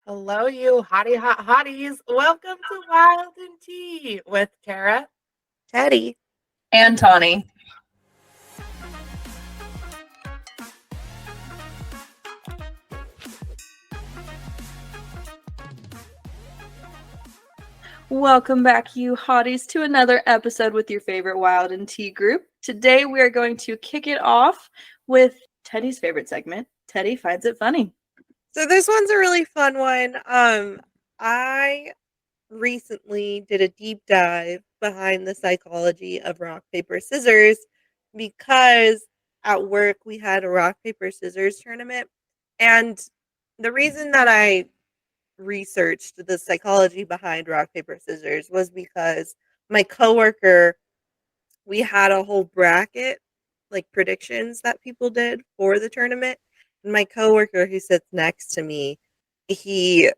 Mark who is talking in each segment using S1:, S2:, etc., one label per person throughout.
S1: Hello, you hottie hot hotties. Welcome to Wild&T with Tara.
S2: Teddy.
S3: And Tawny. Welcome back, you hotties, to another episode with your favorite Wild&T group. Today we are going to kick it off with Teddy's favorite segment, Teddy Finds It Funny.
S2: So this one's a really fun one. I recently did a deep dive behind the psychology of rock, paper, scissors because at work we had a rock, paper, scissors tournament. And the reason that I researched the psychology behind rock, paper, scissors was because my coworker, we had a whole bracket, like predictions that people did for the tournament. And my coworker who sits next to me, he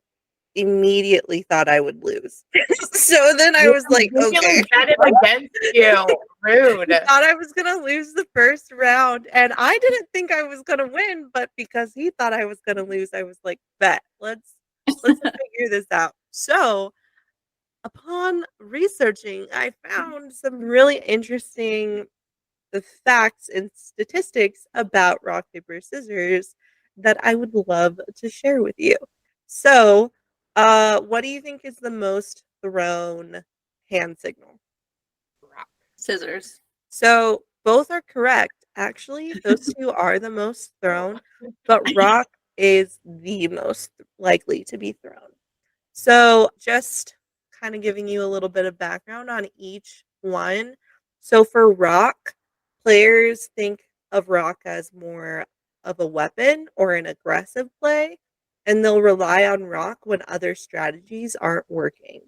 S2: immediately thought I would lose. So then I was like, okay.
S1: Bet it against you. Rude.
S2: He thought I was gonna lose the first round, and I didn't think I was gonna win, but because he thought I was gonna lose, I was like, bet, let's figure this out. So upon researching, I found some really interesting facts and statistics about rock, paper, scissors that I would love to share with you. So, what do you think is the most thrown hand signal?
S1: Rock.
S3: Scissors.
S2: So, both are correct. Actually, those two are the most thrown, but rock is the most likely to be thrown. So, just kind of giving you a little bit of background on each one. So, for rock, players think of rock as more of a weapon or an aggressive play, and they'll rely on rock when other strategies aren't working.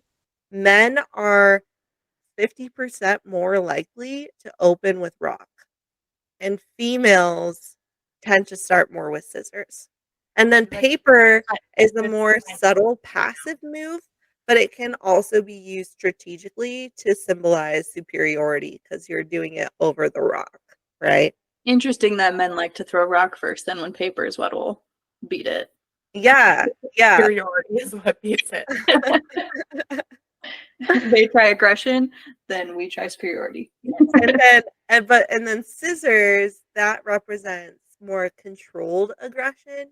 S2: Men are 50% more likely to open with rock, and females tend to start more with scissors. And then paper is a more subtle passive move, but it can also be used strategically to symbolize superiority because you're doing it over the rock, right?
S3: Interesting that men like to throw rock first, then when paper is what will beat it.
S2: Yeah.
S1: Superiority is what beats it.
S3: They try aggression, then we try superiority.
S2: and then scissors, that represents more controlled aggression,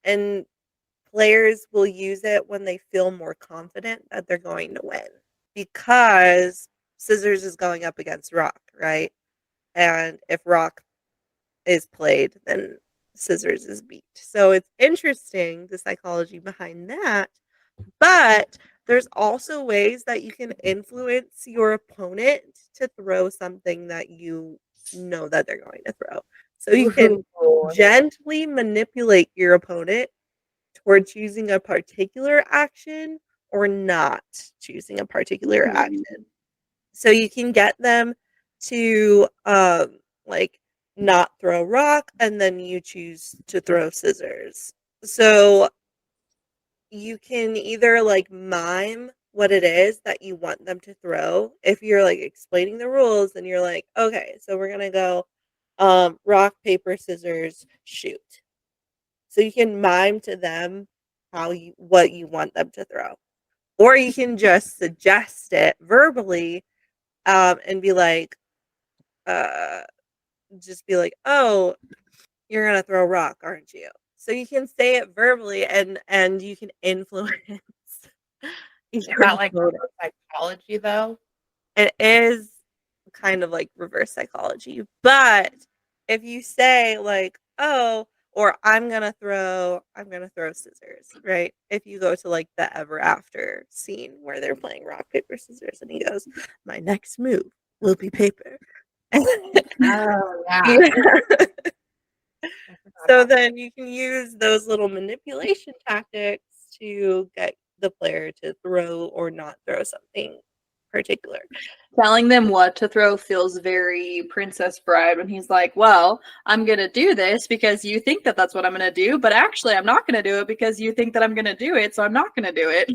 S2: and players will use it when they feel more confident that they're going to win because scissors is going up against rock, right? And if rock is played, then scissors is beat. So it's interesting, the psychology behind that. But there's also ways that you can influence your opponent to throw something that you know that they're going to throw. So you can gently manipulate your opponent toward choosing a particular action or not choosing a particular action. So you can get them to like not throw rock, and then you choose to throw scissors. So you can either like mime what it is that you want them to throw. If you're like explaining the rules, then you're like, okay, so we're gonna go rock, paper, scissors, shoot. So you can mime to them what you want them to throw. Or you can just suggest it verbally, and be like, just be like, oh, you're gonna throw rock, aren't you? So you can say it verbally, and you can influence.
S1: Is that like psychology though?
S2: It is kind of like reverse psychology, but if you say like, oh, or I'm gonna throw scissors, right? If you go to like the ever after scene where they're playing rock, paper, scissors, and he goes, my next move will be paper.
S1: Oh yeah.
S2: So then you can use those little manipulation tactics to get the player to throw or not throw something particular.
S3: Telling them what to throw feels very Princess Bride when he's like, well, I'm going to do this because you think that that's what I'm going to do, but actually I'm not going to do it because you think that I'm going to do it, so I'm not going to do it.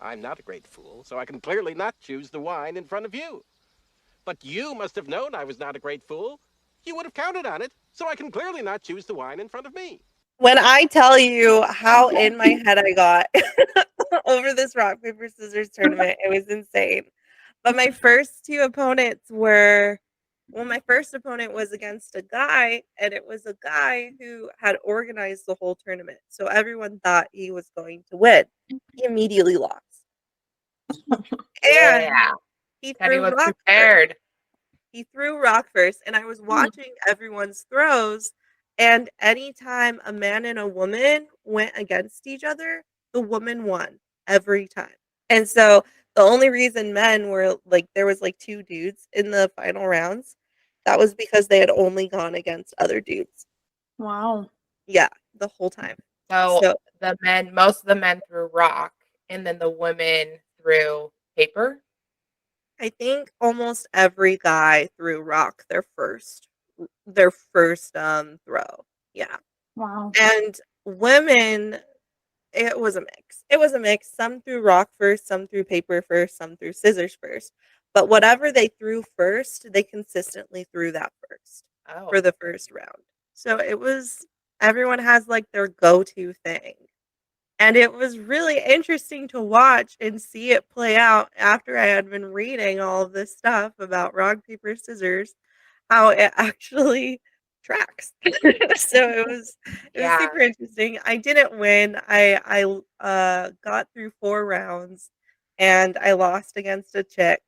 S4: I'm not a great fool, so I can clearly not choose the wine in front of you. But you must have known I was not a great fool. You would have counted on it, so I can clearly not choose the wine in front of me.
S2: When I tell you how in my head I got over this rock, paper, scissors tournament, it was insane. But my first two opponents were my first opponent was against a guy, and it was a guy who had organized the whole tournament. So everyone thought he was going to win. He immediately lost. And
S1: Yeah.
S2: he
S1: Teddy
S2: threw
S1: was
S2: rock first.
S1: prepared.
S2: He threw rock first, and I was watching everyone's throws. And anytime a man and a woman went against each other, the woman won every time. And so the only reason men were like, there was like two dudes in the final rounds, that was because they had only gone against other dudes.
S3: Wow.
S2: Yeah, the whole time.
S1: So
S2: So
S1: most of the men threw rock, and then the women threw paper.
S2: I think almost every guy threw rock their first throw. Yeah.
S3: Wow.
S2: And women, it was a mix. It was a mix. Some threw rock first, some threw paper first, some threw scissors first. But whatever they threw first, they consistently threw that first
S1: Oh,
S2: for the first round. So it was everyone has like their go-to thing. And it was really interesting to watch and see it play out after I had been reading all of this stuff about rock, paper, scissors, how it actually tracks. So it was
S1: yeah.
S2: super interesting. I didn't win. I got through 4 rounds and I lost against a chick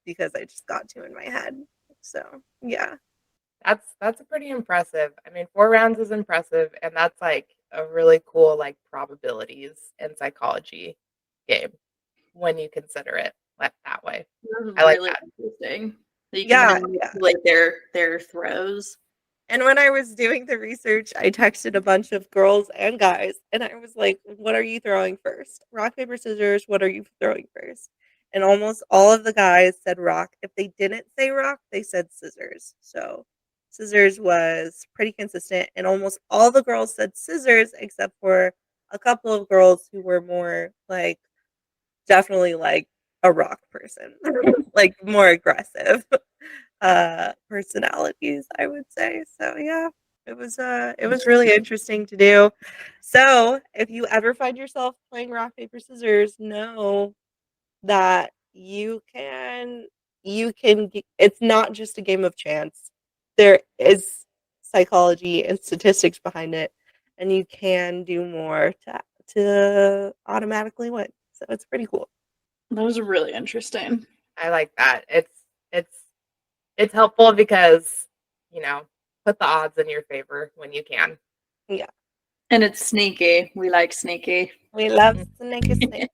S2: because I just got too in my head. So, yeah.
S1: That's pretty impressive. I mean, 4 rounds is impressive, and that's like a really cool like probabilities and psychology game when you consider it that way.
S3: That's
S1: I like
S3: really
S1: that.
S3: interesting. That you
S2: Yeah,
S3: can
S2: yeah.
S3: manipulate their throws.
S2: And when I was doing the research, I texted a bunch of girls and guys, and I was like, "What are you throwing first? Rock, paper, scissors, what are you throwing first?" And almost all of the guys said rock. If they didn't say rock, they said scissors. So scissors was pretty consistent, and almost all the girls said scissors, except for a couple of girls who were more like definitely like a rock person, like more aggressive personalities, I would say. So yeah, it was really interesting to do. So if you ever find yourself playing rock, paper, scissors, know that it's not just a game of chance. There is psychology and statistics behind it, and you can do more to automatically win. So it's pretty cool.
S3: That was really interesting.
S1: I like that. It's helpful because, put the odds in your favor when you can.
S2: Yeah.
S3: And it's sneaky. We like sneaky.
S2: We love snake.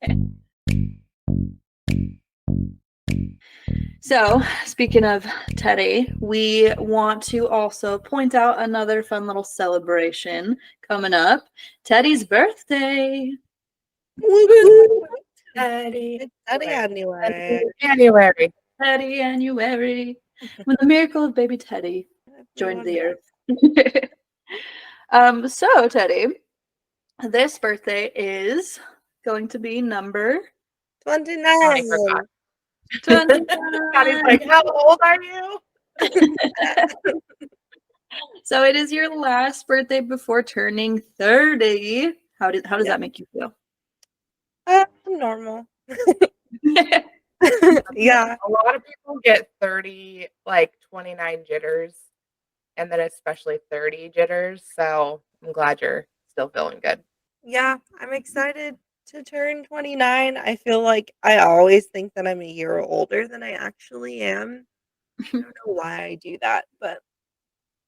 S3: So, speaking of Teddy, we want to also point out another fun little celebration coming up. Teddy's birthday.
S1: Teddy.
S2: Teddyanuary.
S1: January.
S3: Teddyanuary. When the miracle of baby Teddy joined the earth. So Teddy, this birthday is going to be number
S2: 29.
S1: I forgot.
S3: 29.
S1: Scotty's like, how old are you?
S3: So it is your last birthday before turning 30. How does
S2: Yeah.
S3: that make you feel?
S2: Normal. Yeah.
S1: A lot of people get 30, like 29 jitters, and then especially 30 jitters. So I'm glad you're still feeling good.
S2: Yeah. I'm excited to turn 29. I feel like I always think that I'm a year older than I actually am. I don't know why I do that, but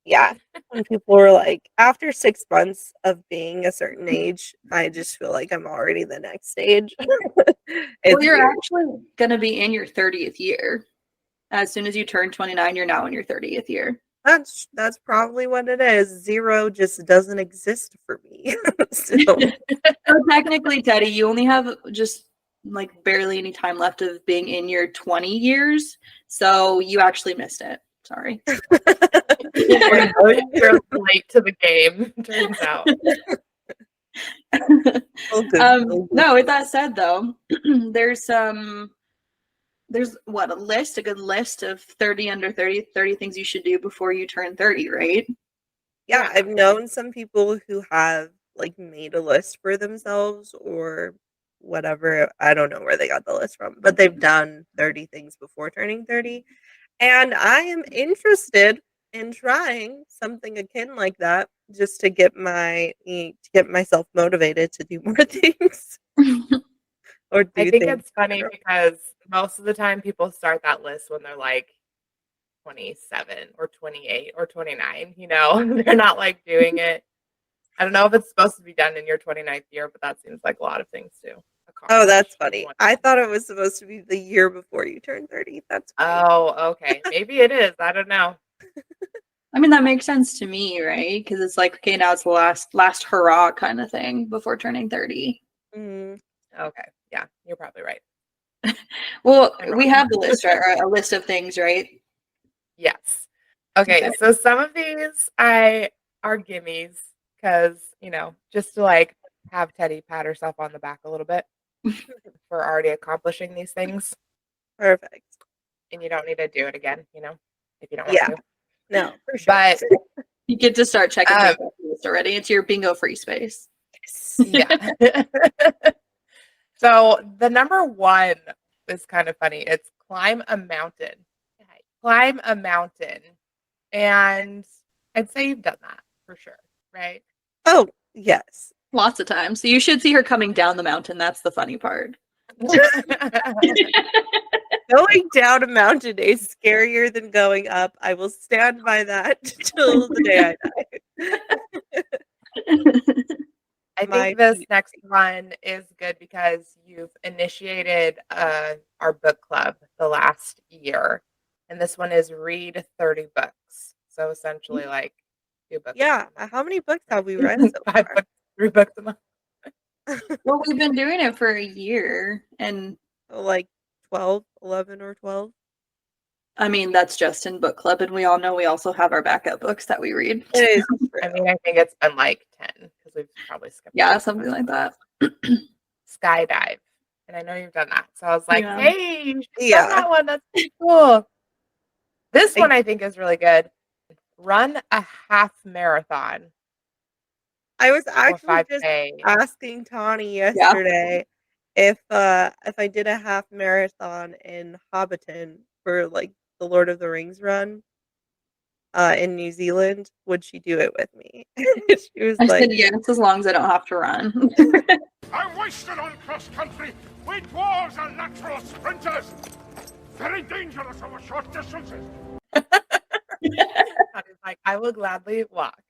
S2: yeah. When people are like, after 6 months of being a certain age, I just feel like I'm already the next stage.
S3: Well, you're
S2: weird.
S3: actually going to be in your 30th year. As soon as you turn 29, you're now in your 30th year.
S2: That's probably what it is. 0 just doesn't exist for me. So
S3: So technically, Teddy, you only have just like barely any time left of being in your 20 years. So you actually missed it. Sorry.
S1: You're late to the game, turns out.
S3: No, with that said, though, there's what a good list of 30 under 30 things you should do before you turn 30, right?
S2: Yeah,
S1: Yeah.
S2: I've known some people who have, like, made a list for themselves or whatever. I don't know where they got the list from, but they've done 30 things before turning 30, and I am interested in trying something akin like that just to get myself motivated to do more things or
S1: I
S2: do
S1: think
S2: things
S1: it's
S2: in
S1: funny
S2: general.
S1: because most of the time people start that list when they're like 27 or 28 or 29, they're not like doing it. I don't know if it's supposed to be done in your 29th year, but that seems like a lot of things to
S2: Oh,
S1: accomplish
S2: that's
S1: in
S2: funny.
S1: one.
S2: I thought it was supposed to be the year before you turn 30. That's funny.
S1: Oh, okay. Maybe it is. I don't know.
S3: I mean, that makes sense to me, right? Because it's like, okay, now it's the last hurrah kind of thing before turning 30.
S2: Mm.
S1: Okay. Yeah, you're probably right.
S3: Well,
S1: I'm
S3: we
S1: wrong.
S3: have the list, right? Or a list of things, right?
S1: Yes. Okay,
S3: Okay.
S1: so some of these I are gimmies because, just to like have Teddy pat herself on the back a little bit for already accomplishing these things.
S2: Perfect.
S1: And you don't need to do it again, if you don't want
S2: Yeah.
S1: to.
S2: No, for sure.
S1: But
S3: You get to start checking
S1: um,
S3: things off the list already. It's your bingo free space.
S1: yeah. So the number one is kind of funny. It's climb a mountain. Climb a mountain. And I'd say you've done that for sure, right?
S2: Oh, yes.
S3: Lots of times. So you should see her coming down the mountain. That's the funny part.
S2: Going down a mountain is scarier than going up. I will stand by that till the day I die.
S1: I
S2: My
S1: think this
S2: feet.
S1: next one is good because you've initiated our book club the last year. And this one is read 30 books. So essentially like 2 books
S2: Yeah.
S1: a month,
S2: How many books have we read
S1: right?
S2: so
S1: 5
S2: far?
S1: books, 3 books a month.
S3: Well, we've been doing it for a year. And
S2: Like 12, 11, or 12?
S3: I mean, that's just in book club. And we all know we also have our backup books that we read.
S2: It is
S1: I
S2: true.
S1: mean, I think it's been like 10 because we've probably skipped
S3: Yeah,
S1: one.
S3: something like that.
S1: Skydive. And I know you've done that. So I was like,
S3: Yeah.
S1: hey, you've done
S2: Yeah.
S1: that one. That's pretty cool. This
S2: I
S1: one I think is really good. Run a half marathon
S2: I was
S1: or
S2: actually just
S1: 5K.
S2: asking Tawny
S3: Yeah.
S2: yesterday if I did a half marathon in Hobbiton for, like, the Lord of the Rings run, in New Zealand, would she do it with me? She was
S3: I
S2: like,
S3: said yes, as long as I don't have to run.
S5: I'm wasted on cross country. We dwarves are natural sprinters. Very dangerous over short distances.
S1: I was like, I will gladly walk.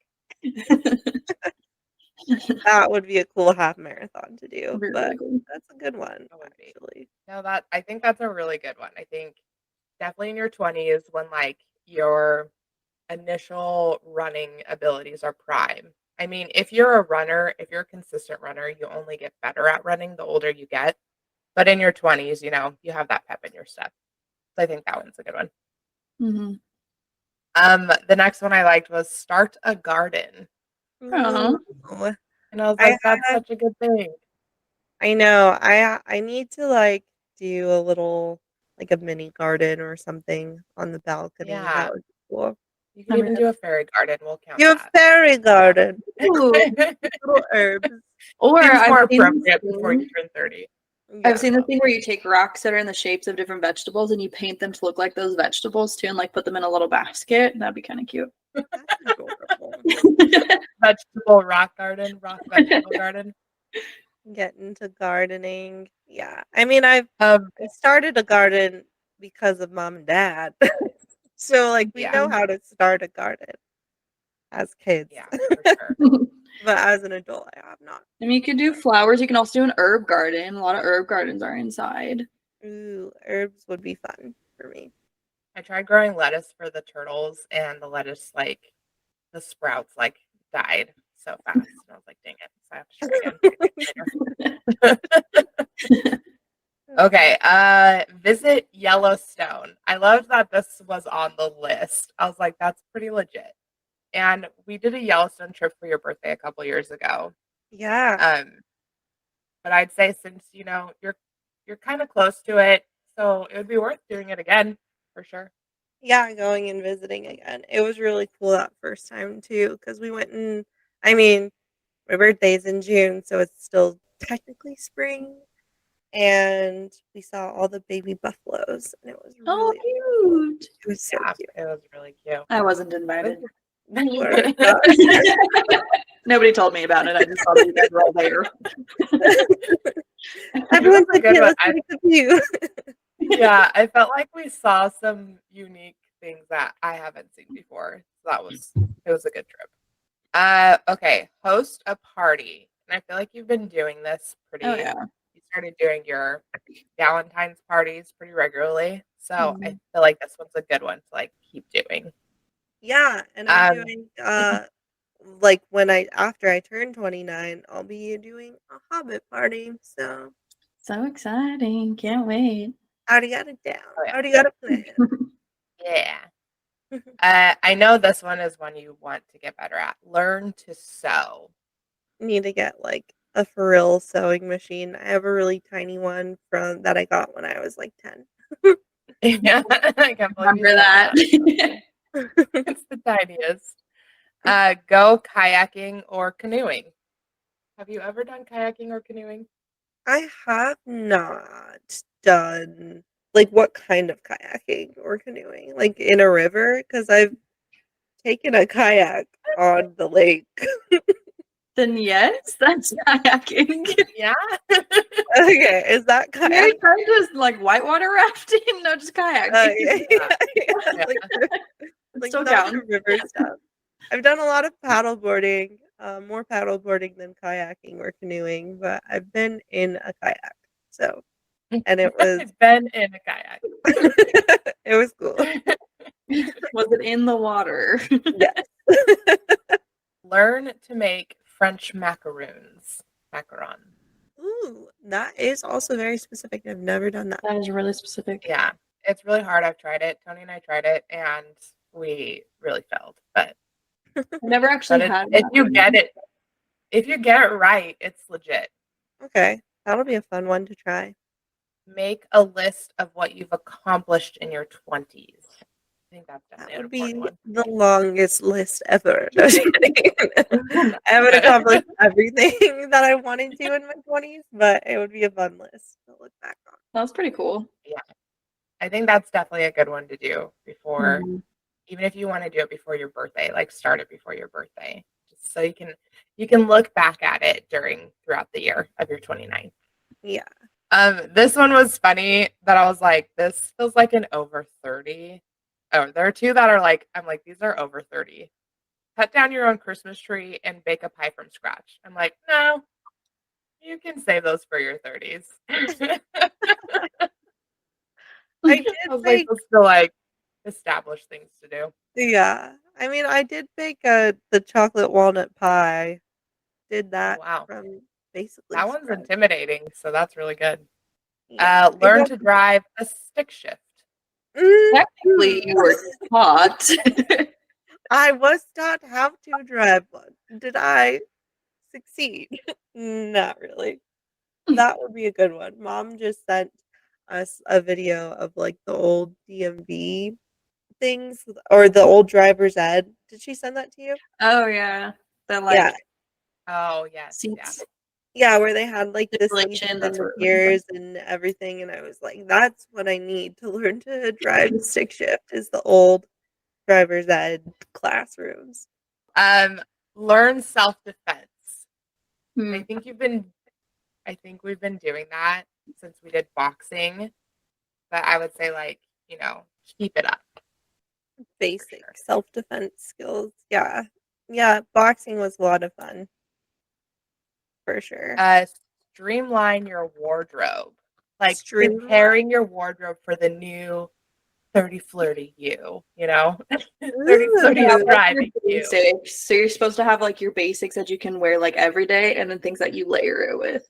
S2: that would be a cool half marathon to do,
S3: Very,
S2: but
S3: really cool.
S2: that's a good one,
S1: That would be.
S2: actually.
S1: No, I think that's a really good one. I think definitely in your 20s when like your initial running abilities are prime. I mean, if you're a runner, if you're a consistent runner, you only get better at running the older you get. But in your 20s, you have that pep in your step. So I think that one's a good one.
S3: Mhm.
S1: The next one I liked was start a garden.
S3: Aw.
S2: Ooh.
S1: And I was
S2: I
S1: like, that's
S2: have
S1: such a good thing.
S2: I know, I need to, like, do a little like, a mini garden or something on the balcony, that
S1: Yeah.
S2: would be cool.
S1: You can
S3: I
S1: even
S3: mean,
S1: do a fairy garden. We'll count
S2: Your
S1: that.
S2: fairy garden. Ooh,
S1: Yeah.
S2: little herbs.
S3: or
S1: Seems
S3: I've
S1: more
S3: seen this
S1: appropriate before you
S3: thing.
S1: turn 30.
S3: I've
S2: Yeah.
S3: seen the thing where you take rocks that are in the shapes of different vegetables and you paint them to look like those vegetables too, and like put them in a little basket. That'd be kind of cute.
S2: That's adorable.
S1: Vegetable rock garden, rock vegetable garden.
S2: Get into gardening. Yeah. I mean,
S1: Um,
S2: I started a garden because of mom and dad. So, like, we
S1: yeah,
S2: know how to start a garden as kids.
S1: yeah, for sure.
S2: But as an adult, I have not.
S3: I mean, you could do flowers. You can also do an herb garden. A lot of herb gardens are inside.
S2: Ooh, herbs would be fun for me.
S1: I tried growing lettuce for the turtles, and the lettuce, the sprouts, died so fast. And I was like, dang it. So I have to try again later. Okay, visit Yellowstone. I loved that this was on the list. I was like, that's pretty legit. And we did a Yellowstone trip for your birthday a couple years ago.
S2: Yeah.
S1: But I'd say since you're kind of close to it, so it would be worth doing it again for sure.
S2: Yeah, going and visiting again. It was really cool that first time too, because we went and I mean, my birthday's in June, so it's still technically spring, and we saw all the baby buffaloes, and it was
S3: Oh,
S2: really
S3: cute.
S2: it was so
S1: Yeah,
S2: cute.
S1: it was really cute.
S3: I wasn't invited.
S2: You were not.
S3: Nobody told me about it. I just saw that you guys were all there.
S2: Everyone's
S1: It was a
S2: like,
S1: good
S2: "Yeah,
S1: one.
S2: let's take a view."
S1: Yeah, I felt like we saw some unique things that I haven't seen before. So it was a good trip. Okay, host a party. And I feel like you've been doing this
S3: Oh yeah.
S1: you started doing your Valentine's parties pretty regularly. So I
S3: Mhm.
S1: feel like this one's a good one to like keep doing.
S2: Yeah, and I'm
S1: Um,
S2: doing, like, when I after I turn 29, I'll be doing a Hobbit party, so
S3: So exciting. Can't wait.
S2: already got it down,
S1: oh yeah.
S2: already got a plan.
S1: Yeah. I know this one is one you want to get better at. Learn to sew.
S2: Need to get, like, a for real sewing machine. I have a really tiny one from that I got when I was, like, 10.
S1: Yeah, I can't believe you
S3: Remember
S1: said
S3: that.
S1: that. It's the tiniest. Go kayaking or canoeing. Have you ever done kayaking or canoeing?
S2: I have not done like, what kind of kayaking or canoeing? Like, in a river? Because 'Cause I've taken a kayak on the lake.
S3: Then yes, that's kayaking.
S1: Yeah.
S2: Okay, is that
S3: You already
S2: kayak?
S3: tried just like whitewater rafting? No, just kayaking.
S2: Yeah,
S1: Yeah.
S2: yeah,
S1: Yeah.
S3: It
S2: like,
S3: still
S2: not the
S3: counts.
S2: river stuff. I've done a lot of paddle boarding, more paddle boarding than kayaking or canoeing, but I've been in a kayak, so and it was
S1: I've been in a kayak.
S2: it was cool.
S3: Was it in the water?
S2: Yes.
S1: Learn to make French macaroons. Macaron.
S2: Ooh, that is also very specific. I've never done that.
S3: That is really specific.
S1: Yeah. It's really hard. I've tried it. Tony and I tried it and we really failed. But
S3: I've never actually had
S1: if you
S3: one.
S1: get it right, it's legit.
S2: Okay, that'll be a fun one to try.
S1: Make a list of what you've accomplished in your 20s. I think that's
S2: That
S1: definitely an
S2: would
S1: important
S2: be
S1: one.
S2: the longest list ever. No, just kidding. I haven't accomplished everything that I wanted to in my 20s, but it would be a fun list to look back on.
S3: That's pretty cool.
S1: Yeah. I think that's definitely a good one to do before,
S3: Mhm.
S1: even if you want to do it before your birthday, like start it before your birthday, just so you can look back at it throughout the year of your 29th.
S2: Yeah.
S1: This one was funny that I was like, this feels like an over 30. Oh, there are two that are like, I'm like, these are over 30. Cut down your own Christmas tree and bake a pie from scratch. I'm like, no, you can save those for your 30s.
S2: I did
S1: I was like,
S2: bake
S1: those still like established things to do.
S2: yeah. I mean, I did bake, the chocolate walnut pie. Did
S1: Oh,
S2: that
S1: wow.
S2: from basically
S1: That one's
S2: scratch.
S1: intimidating, so that's really good.
S2: Yeah. It
S1: Learn
S2: was
S1: to drive a stick shift.
S3: Technically, you were taught.
S2: I was taught how to drive one. Did I succeed? Not really. That would be a good one. Mom just sent us a video of, like, the old DMV things or the old driver's ed. Did she send that to you?
S3: Oh yeah, the
S2: Yeah.
S3: like
S1: Oh, yes. Yeah.
S3: seats
S2: Yeah, where they had, like, the seats
S3: simulation.
S2: and
S3: That's
S2: the
S3: what.
S2: gears and everything, and I was like, "That's what I need to learn to drive stick shift is the old driver's ed classrooms."
S1: Learn self-defense.
S3: Hmm.
S1: I think we've been doing that since we did boxing, but I would say like, keep it up.
S2: Basic
S1: sure.
S2: self-defense skills. Yeah. Yeah, boxing was a lot of fun. For sure.
S1: Streamline your wardrobe. Like
S2: Streamline?
S1: preparing your wardrobe for the new 30 flirty you, 30 flirty
S3: Yeah,
S2: Ooh.
S3: like your
S1: striving you.
S3: basics. So you're supposed to have like your basics that you can wear like every day, and then things that you layer it with.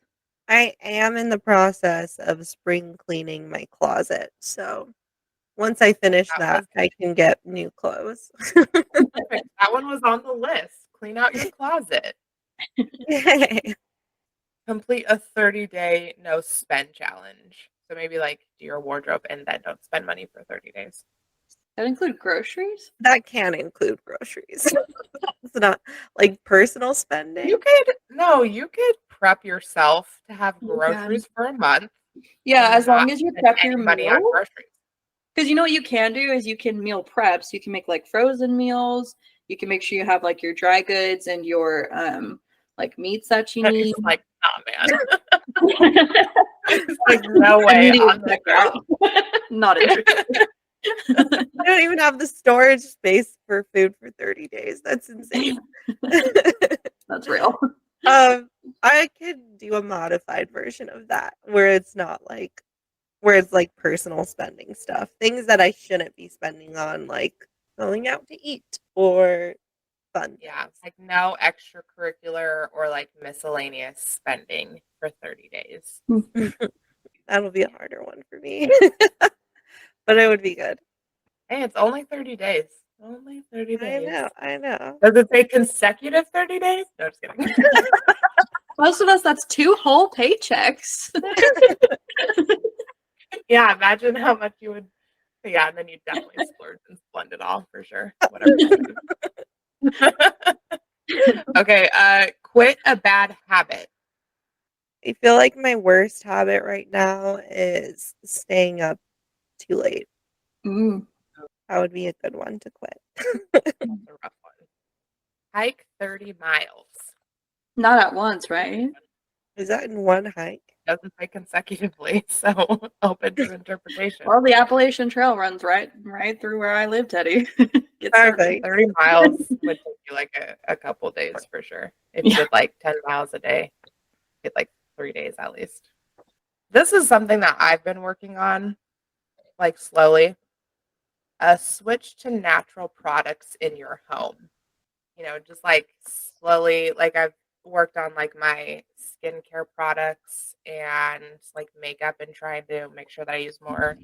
S2: I am in the process of spring cleaning my closet, so once I finish that, I can get new clothes.
S1: Perfect. That one was on the list. Clean out your closet.
S2: Yay.
S1: Complete a 30-day no spend challenge. So maybe like do your wardrobe and then don't spend money for 30 days.
S3: That include groceries?
S2: That can include groceries. It's not like personal spending.
S1: You could prep yourself to have
S3: You
S1: groceries for a month
S3: Yeah,
S1: and
S3: as
S1: not
S3: long as you
S1: spend
S3: prep your
S1: any money on
S3: meal.
S1: groceries.
S3: Because you know what you can do is you can meal prep. So you can make like frozen meals. You can make sure you have like your dry goods and your like meats that you
S1: And
S3: need.
S1: it's like, nah, man. It's like, no way on the
S3: checkout. Not interested.
S2: I don't even have the storage space for food for 30 days. That's insane.
S3: That's real.
S2: I could do a modified version of that where it's not like where it's like personal spending stuff, things that I shouldn't be spending on, like going out to eat or fun.
S1: Yeah, it's like no extracurricular or like miscellaneous spending for 30 days.
S2: That'll be a harder one for me, but it would be good.
S1: Hey, it's only 30 days. Only 30 days.
S2: I know.
S1: Does it say consecutive 30 days? No, just kidding.
S3: Most of us, that's 2 whole paychecks.
S1: Yeah, imagine how much you would. Yeah, and then you definitely splurge and spend it all for sure. Whatever. Okay, quit a bad habit.
S2: I feel like my worst habit right now is staying up too late.
S3: Mm.
S2: That would be a good one to quit.
S1: That's a rough one. Hike 30 miles.
S3: Not at once, right?
S2: Is that in one hike?
S1: Doesn't say consecutively, so open to interpretation.
S3: Well, the Appalachian Trail runs right through where I live, Teddy. Get started.
S2: Perfect.
S1: 30 miles would take you like a couple days for sure. If you did like 10 miles a day, get like 3 days at least. This is something that I've been working on, like slowly. A switch to natural products in your home. You know, just like slowly, like I've worked on like my skincare products and like makeup and trying to make sure that I use more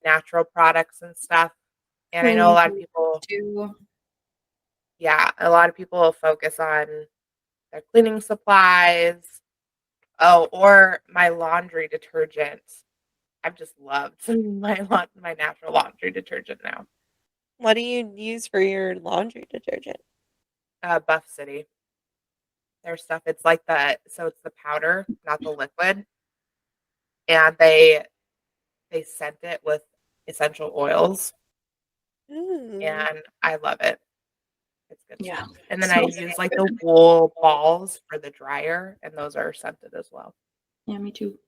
S1: natural products and stuff. And I know a lot of people a lot of people will focus on their cleaning supplies. Oh, or my laundry detergent. I've just loved my natural laundry detergent now.
S2: What do you use for your laundry detergent?
S1: Buff City. Their stuff. It's like so it's the powder, not the liquid. And they scent it with essential oils. And I love it. It's good.
S3: Yeah.
S1: Stuff. And then I use like the wool balls for the dryer, and those are scented as well.
S3: Yeah, me too.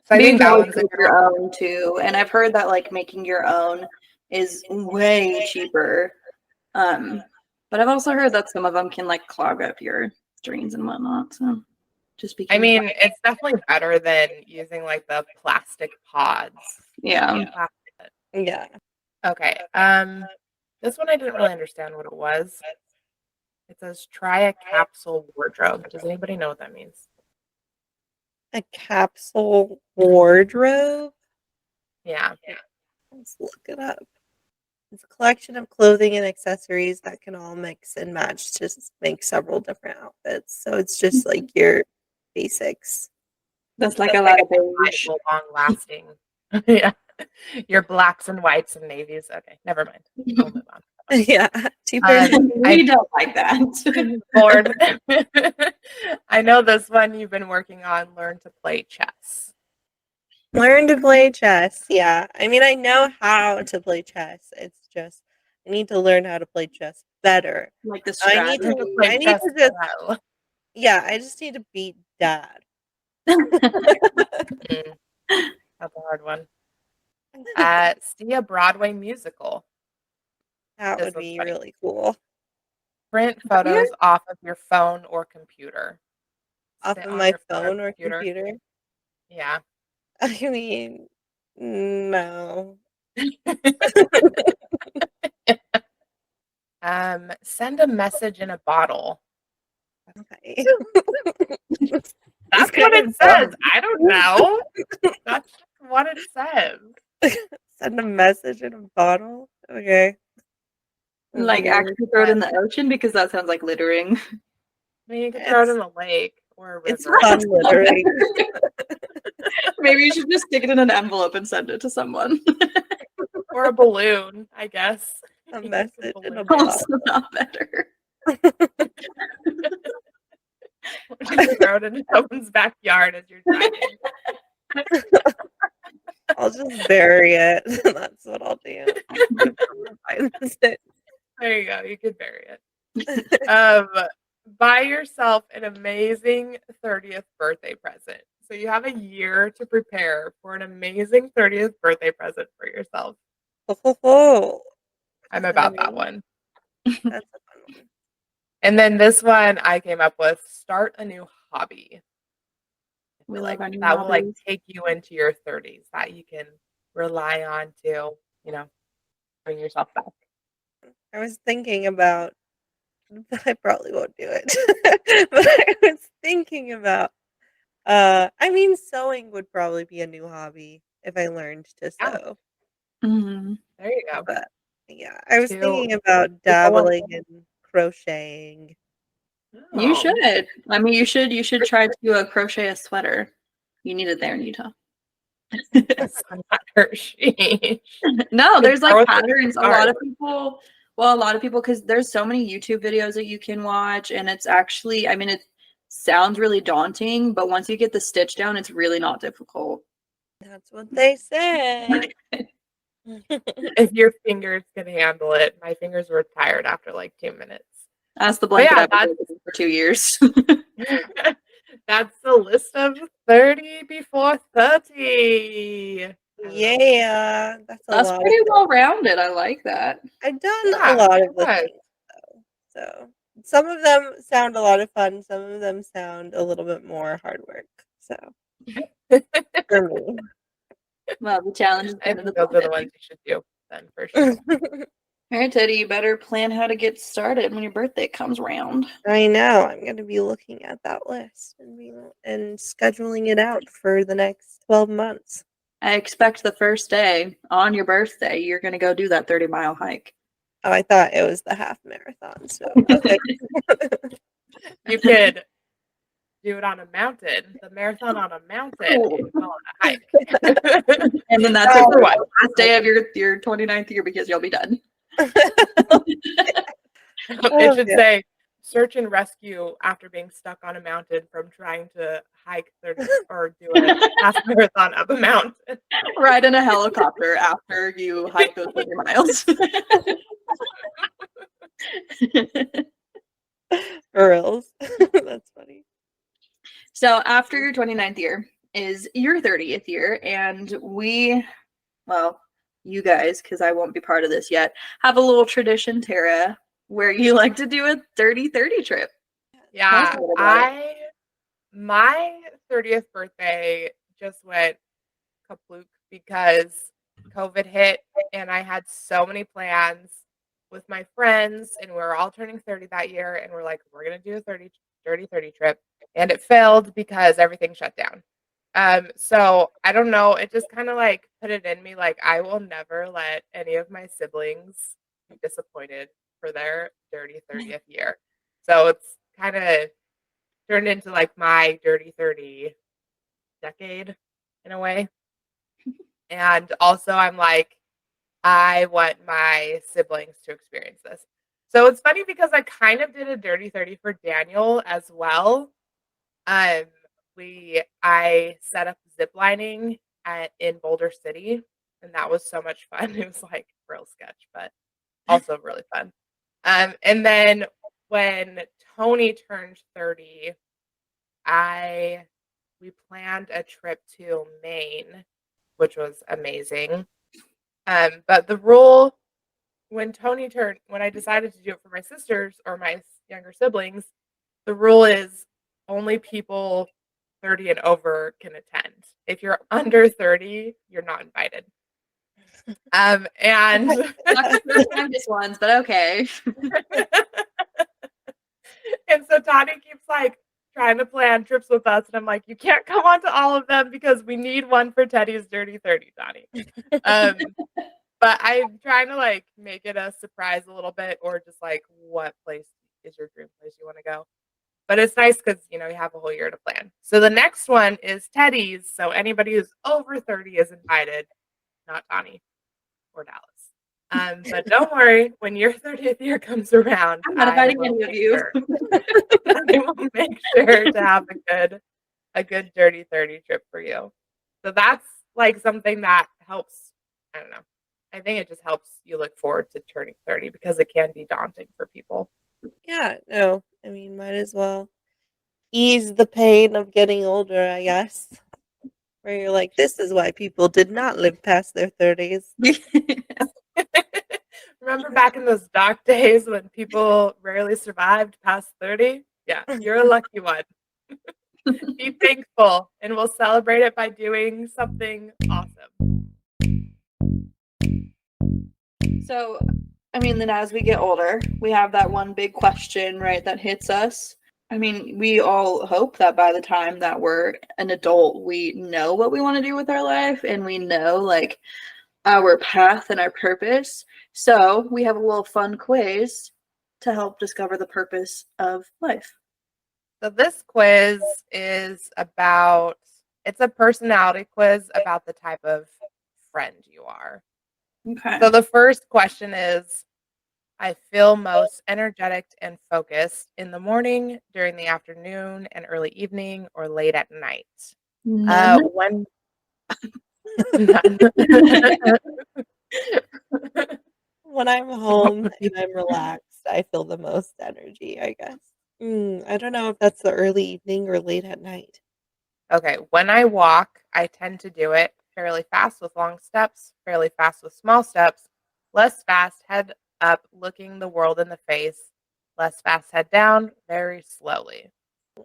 S1: So I think that one's
S3: your own too. And I've heard that like making your own is way cheaper. But I've also heard that some of them can like clog up your drains and whatnot. So just be careful.
S1: I mean, it's definitely better than using like the plastic pods.
S3: Yeah.
S2: Yeah.
S1: Okay. This one I didn't really understand what it was. It says try a capsule wardrobe. Does anybody know what that means?
S2: A capsule wardrobe?
S1: Yeah.
S2: Let's look it up. It's a collection of clothing and accessories that can all mix and match to make several different outfits. So it's just like your basics.
S3: That's like a lot of beige.
S1: Long lasting. Yeah. Your blacks and whites and navies. Okay, never mind. We'll move on.
S2: Yeah.
S3: We don't like that.
S1: Lord. I know this one you've been working on. Learn to play chess.
S2: Learn to play chess. Yeah. I mean, I know how to play chess. It's just I need to learn how to play chess better.
S3: Like the strategy.
S2: I just need to beat Dad.
S1: That's a hard one. See a Broadway musical.
S2: That would be really cool.
S1: Print photos off of your phone or computer.
S2: Off of my phone or computer?
S1: Yeah.
S2: I mean, no.
S1: Send a message in a bottle.
S2: Okay.
S1: That's what it says. I don't know. That's what it says.
S2: Send a message in a bottle? Okay.
S3: Like actually throw it in the ocean because that sounds like littering.
S1: I mean, you can throw it in a lake or a river.
S2: It's fun littering.
S3: Maybe you should just stick it in an envelope and send it to someone.
S1: Or a balloon, I guess.
S2: A
S1: You
S2: message
S1: can
S2: in a
S1: balloon
S2: box.
S3: Also not better.
S1: Just throw it in someone's backyard as you're driving.
S2: I'll just bury it. That's what I'll do.
S1: There you go. You could bury it. Buy yourself an amazing 30th birthday present. So you have a year to prepare for an amazing 30th birthday present for yourself.
S2: Oh,
S1: I'm about that one.
S2: that's a fun one.
S1: And then this one I came up with, start a new hobby. I
S3: We
S1: feel
S3: love
S1: like
S3: our new
S1: that will like
S3: hobbies.
S1: take you into your 30s that you can rely on to, bring yourself back.
S2: I was thinking about, but I probably won't do it. But I was thinking about, sewing would probably be a new hobby if I learned to
S1: Yeah.
S2: sew.
S3: Mhm.
S1: There you go.
S2: But yeah, I was
S1: To
S2: thinking about
S1: go on.
S2: dabbling in crocheting.
S3: You
S1: Oh,
S3: should. I mean, you should try to crochet a sweater. You need it there in Utah.
S1: that's not Hershey.
S3: No,
S1: The
S3: there's like
S1: growth is
S3: patterns. A
S1: hard.
S3: lot of people, because there's so many YouTube videos that you can watch, and it's actually, I mean, it sounds really daunting, but once you get the stitch down, it's really not difficult.
S2: That's what they say.
S1: If your fingers can handle it. My fingers were tired after like 2 minutes.
S3: That's the
S1: But
S3: blanket
S1: yeah,
S3: I've been using for 2 years.
S1: that's the list of 30 before 30. I love it.
S2: Yeah, that's a
S3: That's
S2: lot
S3: pretty
S2: of
S3: well rounded. I like that.
S2: I've done a
S1: Yeah,
S2: lot
S1: it
S2: of the
S1: was.
S2: things though. So some of them sound a lot of fun, some of them sound a little bit more hard work. So for me.
S3: Well, the challenge is
S1: I
S3: kind of
S1: think
S3: the
S1: those are the
S3: fun, I
S1: ones
S3: think.
S1: you should do then for sure.
S3: All right, Teddy, you better plan how to get started when your birthday comes around.
S2: I know. I'm going to be looking at that list and scheduling it out for the next 12 months.
S3: I expect the first day on your birthday, you're going to go do that 30-mile hike.
S2: Oh, I thought it was the half marathon. So, okay.
S1: You could do it on a mountain, the marathon on a mountain, and call it a hike.
S3: And then that's
S2: Oh,
S3: it for what?
S1: what?
S3: Last day of your 29th year because you'll be done.
S1: It should
S2: yeah.
S1: say search and rescue after being stuck on a mountain from trying to hike 30 or do a half marathon up a mountain.
S3: Ride in a helicopter after you hike those 30 miles.
S2: For reals. That's funny.
S3: So after your 29th year is your 30th year, and you guys, because I won't be part of this yet, have a little tradition, Tara, where you like to do a 30-30 trip.
S1: Yeah,
S3: Tell us about
S1: my 30th birthday just went kaplook because COVID hit and I had so many plans with my friends and we were all turning 30 that year and we're like, we're gonna do a 30 trip. And it failed because everything shut down. So I don't know, it just kind of like put it in me like I will never let any of my siblings be disappointed for their dirty 30th year. So it's kind of turned into like my dirty 30 decade in a way. And also I'm like, I want my siblings to experience this. So it's funny because I kind of did a dirty 30 for Daniel as well. I set up zip lining in Boulder City, and that was so much fun. It was like real sketch, but also really fun. And then when Tony turned 30, we planned a trip to Maine, which was amazing. But the rule when I decided to do it for my sisters or my younger siblings, the rule is only people 30 and over can attend. If you're under 30, you're not invited. And
S3: Not the youngest ones, but okay.
S1: and so Tani keeps like trying to plan trips with us, and I'm like, you can't come on to all of them because we need one for Teddy's dirty 30, Tani. But I'm trying to like make it a surprise a little bit, or just like, what place is your dream place you want to go? But it's nice because you have a whole year to plan. So the next one is Teddy's. So anybody who's over 30 is invited, not Tani. or Dallas. But don't worry, when your 30th year comes around,
S3: I'm not
S1: I
S3: inviting
S1: will
S3: any of
S1: make
S3: you.
S1: sure I will make sure to have a good dirty 30 trip for you. So that's like something that helps. I don't know. I think it just helps you look forward to turning 30 because it can be daunting for people.
S2: Yeah, no. I mean, might as well ease the pain of getting older, I guess. Where you're like, this is why people did not live past their 30s.
S1: Remember back in those dark days when people rarely survived past 30? Yeah, you're a lucky one. Be thankful, and we'll celebrate it by doing something awesome.
S3: So, I mean, then as we get older, we have that one big question, right, that hits us. I mean, we all hope that by the time that we're an adult, we know what we want to do with our life and we know like our path and our purpose. So, we have a little fun quiz to help discover the purpose of life.
S1: So this quiz is it's a personality quiz about the type of friend you are.
S3: Okay.
S1: So the first question is, I feel most energetic and focused in the morning, during the afternoon and early evening, or late at night.
S3: None.
S1: When
S2: When I'm home and I'm relaxed, I feel the most energy, I guess. I don't know if that's the early evening or late at night.
S1: Okay, when I walk, I tend to do it fairly fast with long steps, fairly fast with small steps, less fast, head up, looking the world in the face, less fast, head down, very slowly.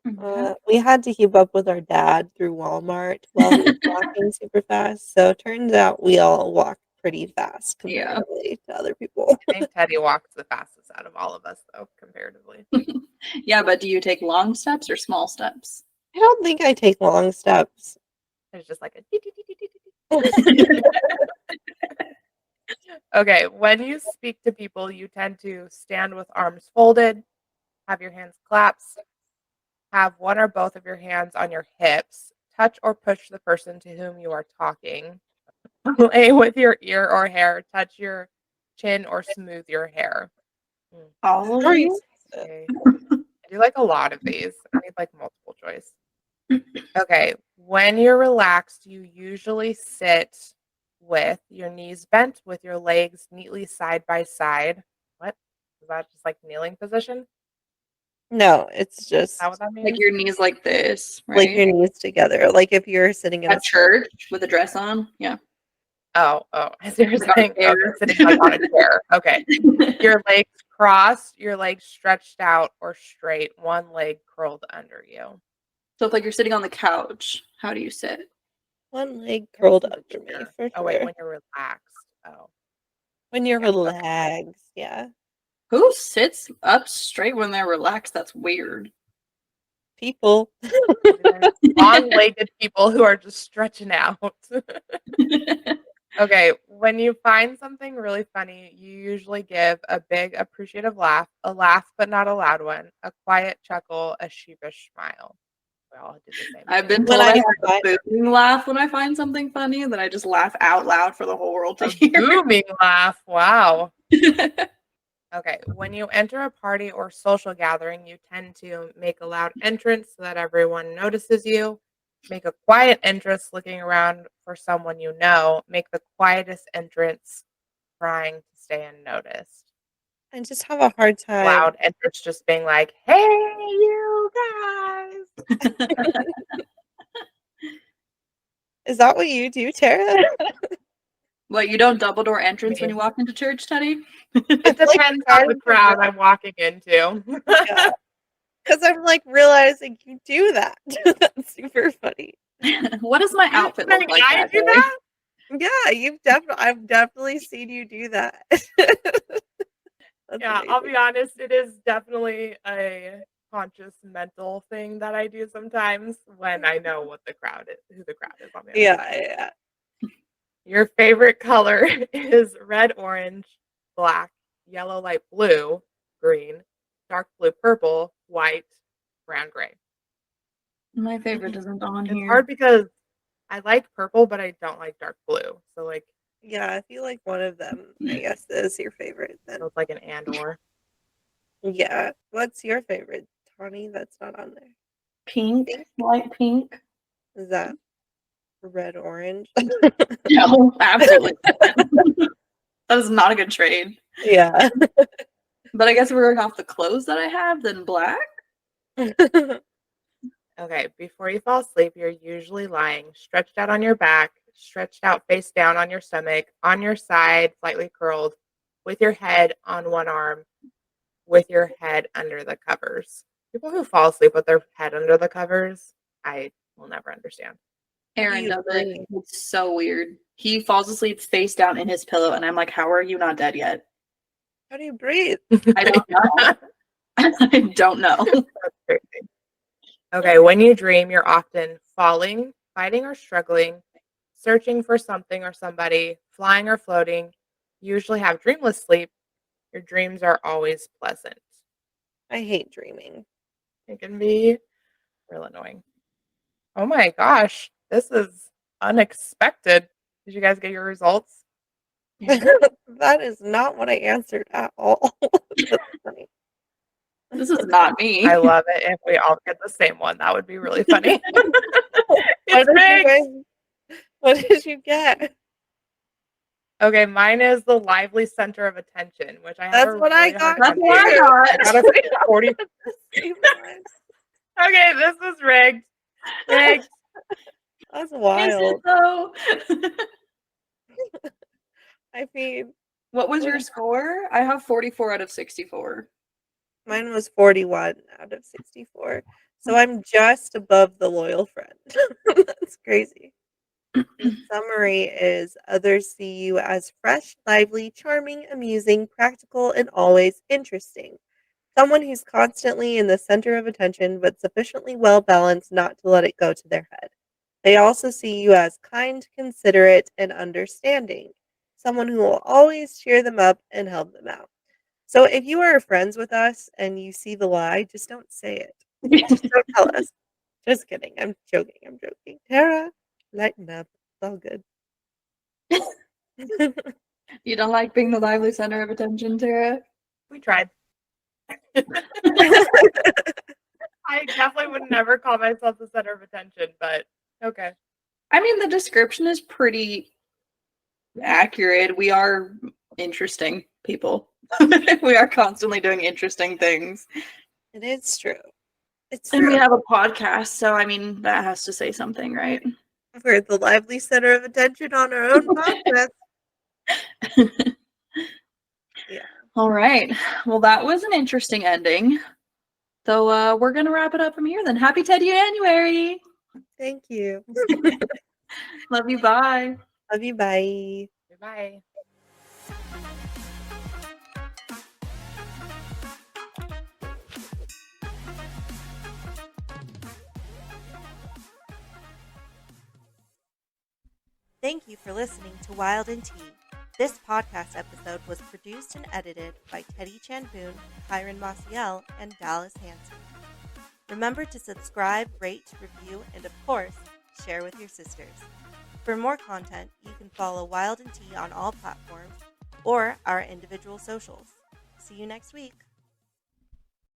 S3: Okay.
S2: We had to keep up with our dad through Walmart while he was walking super fast. So it turns out we all walk pretty fast
S3: Yeah.
S2: comparatively to other people.
S1: I think Teddy walks the fastest out of all of us, though, comparatively.
S3: Yeah, but do you take long steps or small steps?
S2: I don't think I take long steps.
S1: It's just like a. Okay, when you speak to people, you tend to stand with arms folded, have your hands clasped, have one or both of your hands on your hips, touch or push the person to whom you are talking, lay with your ear or hair, touch your chin or smooth your hair.
S3: All of
S2: Sorry.
S3: these?
S1: Okay. I do like a lot of these. I need like multiple choice. Okay, when you're relaxed, you usually sit with your knees bent, with your legs neatly side by side. What? Is that just like kneeling position? Is
S2: No, it's just
S1: that what that
S3: Like
S1: means?
S3: your knees like this,
S2: like
S3: right?
S2: your knees together. Like if you're sitting in a
S3: At church with a dress on. Yeah.
S1: Oh, I see what you're
S3: Like on a
S1: saying. Okay,
S3: chair.
S1: sitting like on a chair. Okay. Your legs crossed, your legs stretched out or straight, one leg curled under you.
S3: So if like you're sitting on the couch, how do you sit?
S2: one leg
S1: This
S2: curled
S1: is a
S2: under me
S1: chair.
S2: for
S1: Oh wait,
S2: sure.
S1: when you're relaxed. Oh,
S2: When you're
S1: yeah. Okay.
S2: relaxed, yeah.
S3: Who sits up straight when they're relaxed? That's weird.
S2: People.
S1: Long-legged people who are just stretching out. Okay, when you find something really funny, you usually give a big appreciative laugh, a laugh but not a loud one, a quiet chuckle, a sheepish smile. We all do the same
S3: I've
S1: thing.
S3: been
S2: When
S3: told I
S2: I
S3: have
S2: find
S3: a booming laugh when I find something funny, then I just laugh out loud for the whole world to
S1: A
S3: hear.
S1: booming laugh. Wow. Okay, when you enter a party or social gathering, you tend to make a loud entrance so that everyone notices you. Make a quiet entrance looking around for someone you know. Make the quietest entrance trying to stay unnoticed.
S2: I just have a hard time.
S1: Loud entrance just being like, hey, you guys.
S2: Is that what you do, Tara?
S3: What, you don't double door entrance when
S1: mean,
S3: you walk into church, Teddy?
S1: it
S2: Like,
S1: depends on the
S2: hard to
S1: crowd I'm walking into.
S2: Yeah. Because I'm like realizing you do that. That's super funny.
S3: What does my outfit look like
S1: I
S3: that
S1: do
S3: day?
S1: that?
S2: Yeah, I've definitely seen you do that. That's
S1: Yeah, I'll
S2: amazing.
S1: be honest, it is definitely a conscious mental thing that I do sometimes when I know what the crowd is, who the crowd is on the other
S2: Yeah,
S1: side.
S2: yeah.
S1: Your favorite color is red, orange, black, yellow, light blue, green, dark blue, purple, white, brown, gray.
S3: My favorite isn't on
S1: It's
S3: here.
S1: hard because I like purple, but I don't like dark blue. So like
S2: Yeah, I feel like one of them, I guess, is your favorite then.
S1: So it's like an and/or.
S2: Yeah. What's your favorite, Tawny, that's not on there?
S3: Pink,
S2: Pink?
S3: light pink.
S2: Is that red orange?
S3: No, absolutely. That is not a good trade.
S2: Yeah.
S3: But I guess if we're going off the clothes that I have, then black.
S1: Okay, before you fall asleep, you're usually lying stretched out on your back, stretched out face down on your stomach, on your side, slightly curled, with your head on one arm, with your head under the covers. People who fall asleep with their head under the covers, I will never understand.
S3: Aaron
S2: you
S3: does
S2: breathe?
S3: it. It's so weird. He falls asleep face down in his pillow, and I'm like, how are you not dead yet?
S2: How do you breathe?
S3: I don't know. I don't know.
S1: That's crazy. Okay, when you dream, you're often falling, fighting or struggling, searching for something or somebody, flying or floating. You usually have dreamless sleep. Your dreams are always pleasant.
S2: I hate dreaming.
S1: It can be real annoying. Oh my gosh, this is unexpected. Did you guys get your results?
S2: That is not what I answered at all. That's funny.
S3: This is not me.
S1: I love it. If we all get the same one, that would be really funny.
S2: What
S1: It's
S2: did you
S1: big.
S2: guys- what did you get?
S1: Okay, mine is the lively center of attention, which I have
S2: That's
S1: a
S2: what I
S1: really hard
S2: got.
S1: time
S3: That's what I
S1: doing.
S3: got.
S1: I got a 40.
S2: Same one.
S1: Okay, this is rigged. Rigged.
S2: That's
S3: Is it
S2: wild.
S3: though?
S2: I mean,
S3: What was your score? I have 44 out of 64.
S2: mine was 41 out of 64. So I'm just above the loyal friend. That's crazy. The summary is others see you as fresh, lively, charming, amusing, practical, and always interesting. Someone who's constantly in the center of attention but sufficiently well balanced not to let it go to their head. They also see you as kind, considerate, and understanding. Someone who will always cheer them up and help them out. So if you are friends with us and you see the lie, just don't say it. Just don't tell us. Just kidding. I'm joking. I'm joking. Tara, lighten up. It's all good.
S3: You don't like being the lively center of attention, Tara?
S1: We tried. I definitely would never call myself the center of attention, but okay.
S3: I mean, the description is pretty accurate. We are interesting people. We are constantly doing interesting things.
S2: It is true. It's
S3: And we
S2: true.
S3: have a podcast, so I mean, that has to say something, right?
S2: We're the lively center of attention on our own podcast. Yeah.
S3: All right. Well, that was an interesting ending. So we're going to wrap it up from here then. Happy Teddyanuary.
S2: Thank you.
S3: Love you. Bye.
S2: Love you. Bye.
S1: Goodbye.
S2: Thank you for listening to Wild&T. This podcast episode was produced and edited by Teddy Chanboon, Kyron Maciel, and Dallas Hansen. Remember to subscribe, rate, review, and of course, share with your sisters. For more content, you can follow Wild&T on all platforms or our individual socials. See you next week.